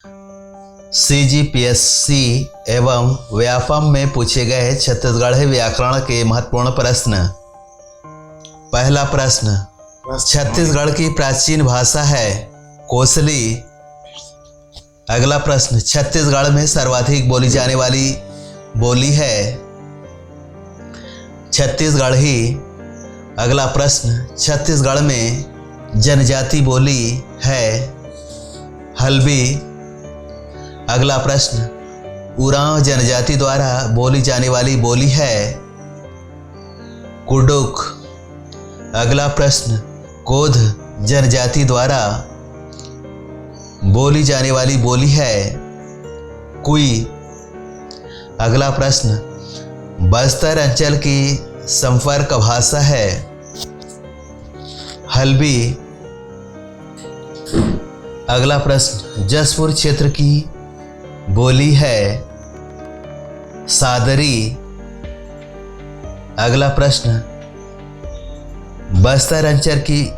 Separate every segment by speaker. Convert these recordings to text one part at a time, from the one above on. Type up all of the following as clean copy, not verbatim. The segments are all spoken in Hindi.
Speaker 1: CGPSC एवं व्यापम में पूछे गए छत्तीसगढ़ी व्याकरण के महत्वपूर्ण प्रश्न। पहला प्रश्न, छत्तीसगढ़ की प्राचीन भाषा है कोसली। अगला प्रश्न, छत्तीसगढ़ में सर्वाधिक बोली जाने वाली बोली है छत्तीसगढ़ी। अगला प्रश्न, छत्तीसगढ़ में जनजाति बोली है हल्बी। अगला प्रश्न, उरांव जनजाति द्वारा बोली जाने वाली बोली है कुडुक। अगला प्रश्न, कोध जनजाति द्वारा बोली जाने वाली बोली है कुई। अगला प्रश्न, बस्तर अंचल की संपर्क भाषा है हल्बी। अगला प्रश्न, जसपुर क्षेत्र की बोली है सादरी। अगला प्रश्न, बस्तर अंचल की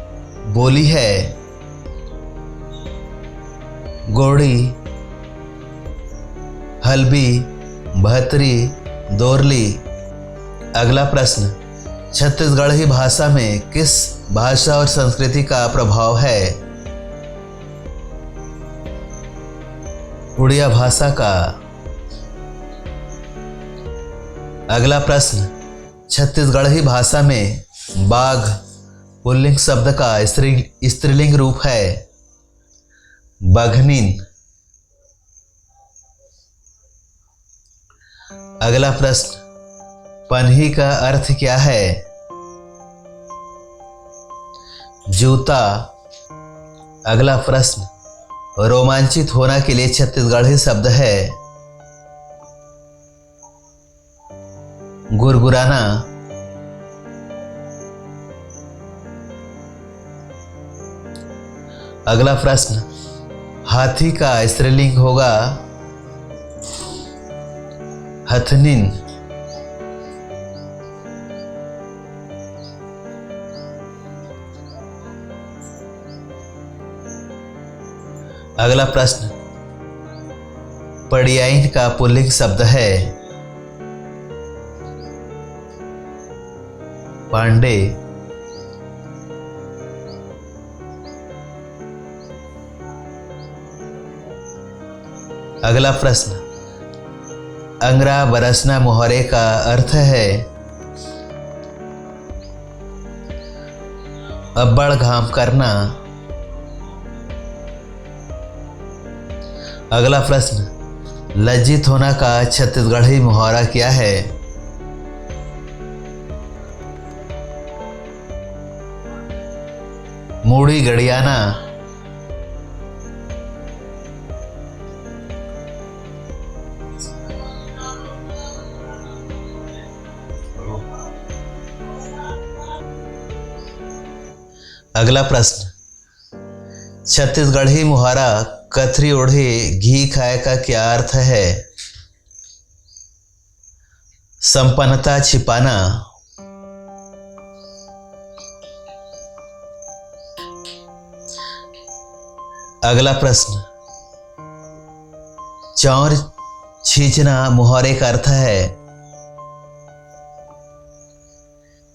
Speaker 1: बोली है गोड़ी, हल्बी, भतरी, दोरली। अगला प्रश्न, छत्तीसगढ़ी भाषा में किस भाषा और संस्कृति का प्रभाव है? उड़िया भाषा का। अगला प्रश्न, छत्तीसगढ़ी भाषा में बाघ पुल्लिंग शब्द का स्त्रीलिंग रूप है बघनिन। अगला प्रश्न, पन्ही का अर्थ क्या है? जूता। अगला प्रश्न, रोमांचित होना के लिए छत्तीसगढ़ी शब्द है गुरगुराना। अगला प्रश्न, हाथी का स्त्रीलिंग होगा हथनिन। अगला प्रश्न, पड़ियाइन का पुल्लिंग शब्द है पांडे। अगला प्रश्न, अंगरा बरसना मोहरे का अर्थ है अब्बड़ घाम करना। अगला प्रश्न, लज्जित होना का छत्तीसगढ़ी मुहावरा क्या है? मूड़ी गड़ियाना। अगला प्रश्न, छत्तीसगढ़ी मुहावरा कथरी ओढ़े घी खाए का क्या अर्थ है? संपन्नता छिपाना। अगला प्रश्न, चौर छींचना मुहावरे का अर्थ है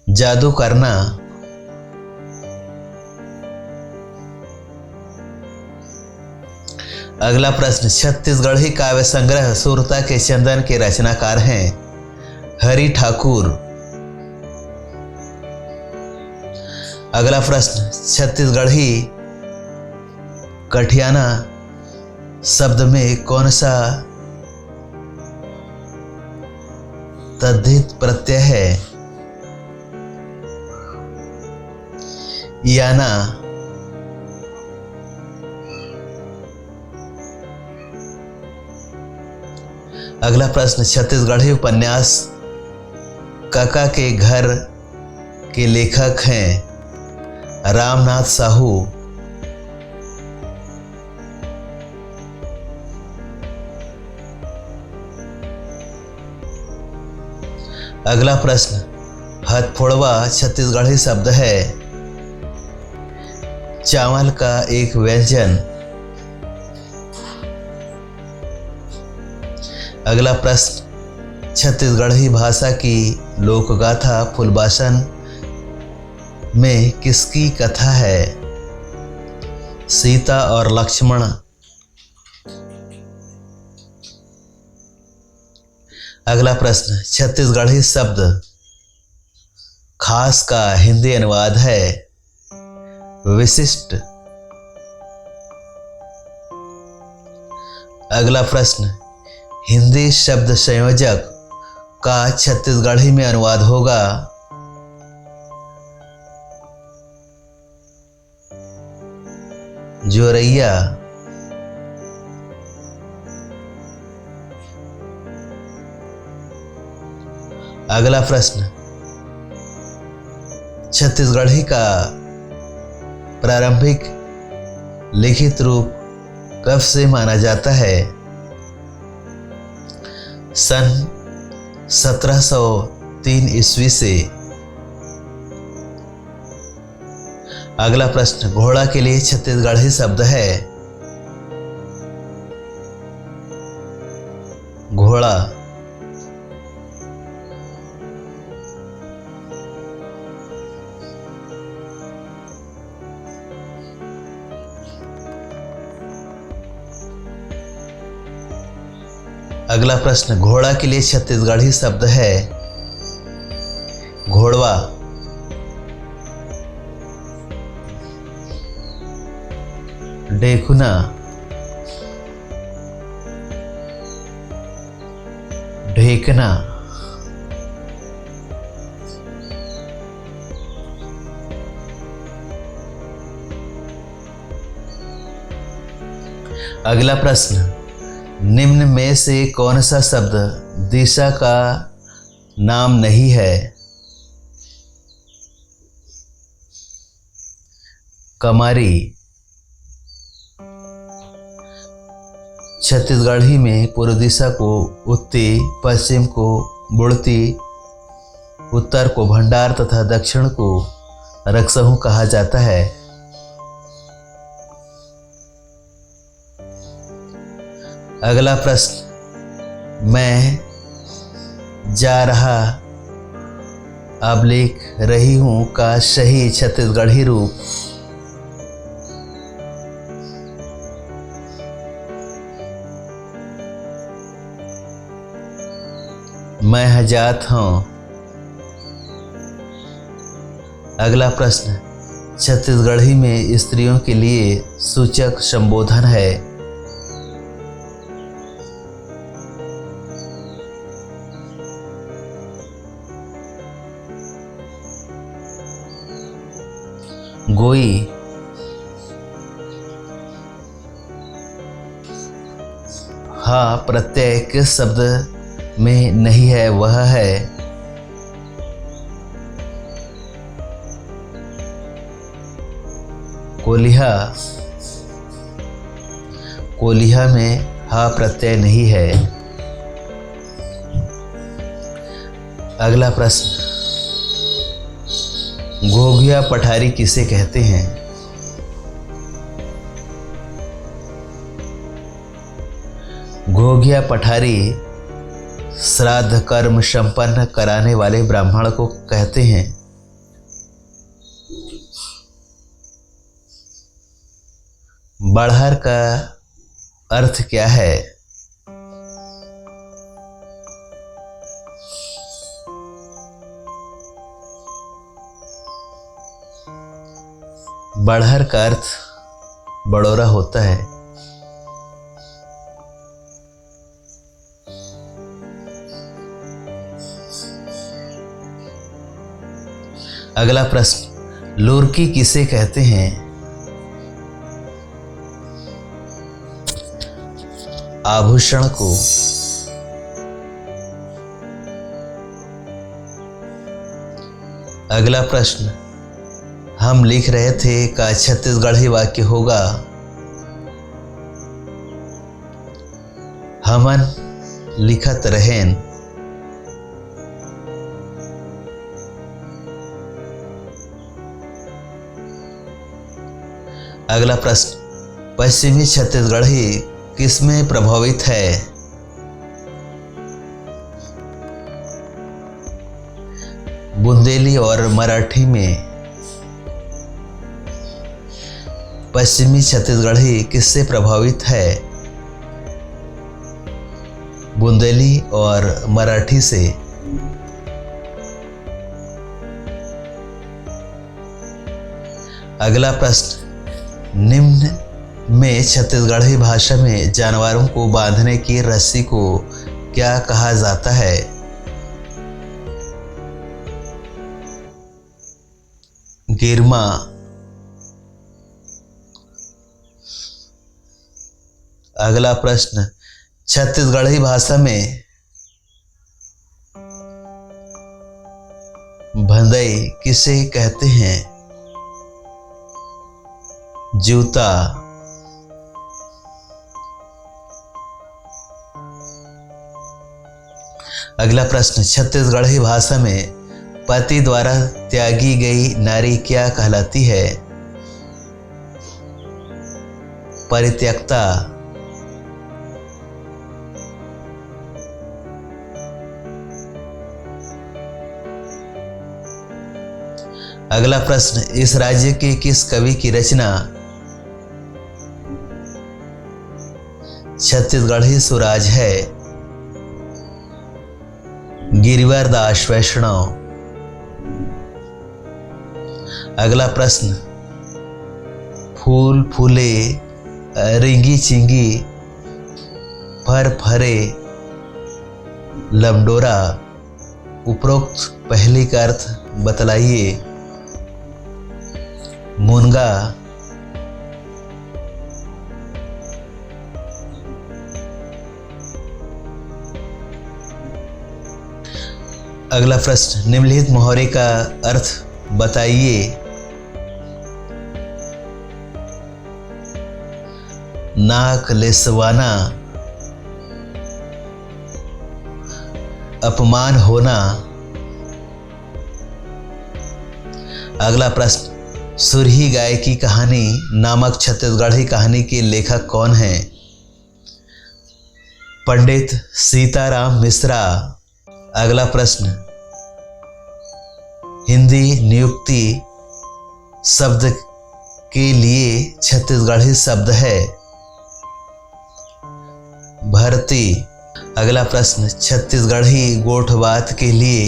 Speaker 1: जादू करना। अगला प्रश्न, छत्तीसगढ़ी काव्य संग्रह सुरता के चंदन के रचनाकार हैं हरि ठाकुर। अगला प्रश्न, छत्तीसगढ़ी कठियाना शब्द में कौन सा तद्धित प्रत्यय है? याना। अगला प्रश्न, छत्तीसगढ़ी उपन्यास काका के घर के लेखक हैं रामनाथ साहू। अगला प्रश्न, हथफोड़वा छत्तीसगढ़ी शब्द है चावल का एक व्यंजन। अगला प्रश्न, छत्तीसगढ़ी भाषा की लोकगाथा फूलबासन में किसकी कथा है? सीता और लक्ष्मण। अगला प्रश्न, छत्तीसगढ़ी शब्द खास का हिंदी अनुवाद है विशिष्ट। अगला प्रश्न, हिंदी शब्द संयोजक का छत्तीसगढ़ी में अनुवाद होगा जोरैया। अगला प्रश्न, छत्तीसगढ़ी का प्रारंभिक लिखित रूप कब से माना जाता है? सन 1703 ईस्वी से। अगला प्रश्न, घोड़ा के लिए छत्तीसगढ़ी शब्द है घोड़ा। अगला प्रश्न, घोड़ा के लिए छत्तीसगढ़ी शब्द है घोड़वा। ढेकुना, ढेकना। अगला प्रश्न, निम्न में से कौन सा शब्द दिशा का नाम नहीं है? कमारी। छत्तीसगढ़ी में पूर्व दिशा को उत्ती, पश्चिम को बुड़ती, उत्तर को भंडार तथा दक्षिण को रक्सहू कहा जाता है। अगला प्रश्न, मैं जा रहा अब लिख रही हूं का सही छत्तीसगढ़ी रूप? मैं हजात हूं। अगला प्रश्न, छत्तीसगढ़ी में स्त्रियों के लिए सूचक संबोधन है गोई। हाँ प्रत्यय किस शब्द में नहीं है? वह है कोलिहा। कोलिहा में हा प्रत्यय नहीं है। अगला प्रश्न, घोघिया पठारी किसे कहते हैं? घोघिया पठारी श्राद्ध कर्म संपन्न कराने वाले ब्राह्मण को कहते हैं। बड़हर का अर्थ क्या है? बड़हर का अर्थ बड़ोरा होता है। अगला प्रश्न, लुरकी किसे कहते हैं? आभूषण को। अगला प्रश्न, हम लिख रहे थे का छत्तीसगढ़ी वाक्य होगा हमन लिखत रहेन। अगला प्रश्न, पश्चिमी छत्तीसगढ़ी किसमें प्रभावित है? बुंदेली और मराठी में पश्चिमी छत्तीसगढ़ी किससे प्रभावित है? बुंदेली और मराठी से। अगला प्रश्न, निम्न में छत्तीसगढ़ी भाषा में जानवरों को बांधने की रस्सी को क्या कहा जाता है? गिरमा। अगला प्रश्न, छत्तीसगढ़ी भाषा में भंदई किसे कहते हैं? जूता। अगला प्रश्न, छत्तीसगढ़ी भाषा में पति द्वारा त्यागी गई नारी क्या कहलाती है? परित्यक्ता। अगला प्रश्न, इस राज्य के किस कवि की रचना छत्तीसगढ़ी सुराज है? गिरिवर दास वैष्णव। अगला प्रश्न, फूल फूले रिंगी चिंगी फर फरे लमडोरा, उपरोक्त पहली का अर्थ बतलाइए। मुनगा। अगला प्रश्न, निम्नलिखित मुहावरे का अर्थ बताइए। नाक लेसवाना, अपमान होना। अगला प्रश्न, सुरही गाय की कहानी नामक छत्तीसगढ़ी कहानी के लेखक कौन हैं? पंडित सीताराम मिश्रा। अगला प्रश्न, हिंदी नियुक्ति शब्द के लिए छत्तीसगढ़ी शब्द है? भर्ती। अगला प्रश्न, छत्तीसगढ़ी गोठबात के लिए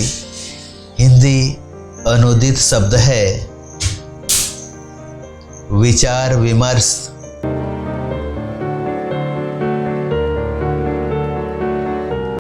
Speaker 1: हिंदी अनुदित शब्द है? विचार विमर्श।